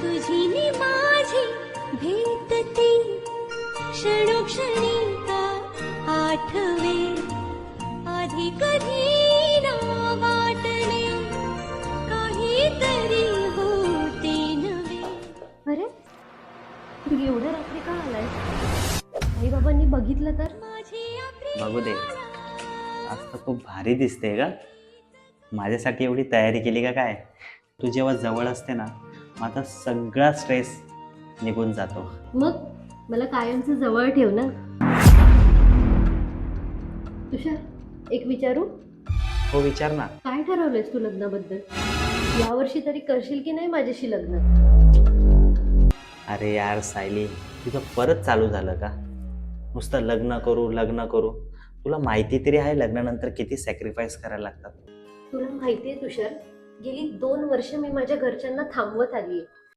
तुझी नि माझी भेटती क्षणोक्षणी का आठवे आधी कधी ना वाटले काहीतरी होते नवे. अरे तू एवढ्या रात्री का आलाय? आई बाबांनी बघितलं तर? बघू दे. आज तर खूप भारी दिसते का? माझ्यासाठी एवढी तयारी केली का काय? तू जेव्हा जवळ असते ना माझा सगळा स्ट्रेस निघून जातो. मग मला कायमचं जवळ ठेव ना. तुषार एक विचारू? हो विचार ना. काय ठरवलंयस तू लग्नाबद्दल? यावर्षी तरी करशील की नाही माझ्याशी लग्न? अरे यार सायली, तुझं परत चालू झालं का? नुसतं लग्न करू लग्न करू. तुला माहिती तरी आहे लग्नानंतर किती सॅक्रिफाईस करायला लागतात. तुला माहितीये तुषार, गेली 2 वर्ष मी माझ्या घरच्यांना थांबवत आलीये.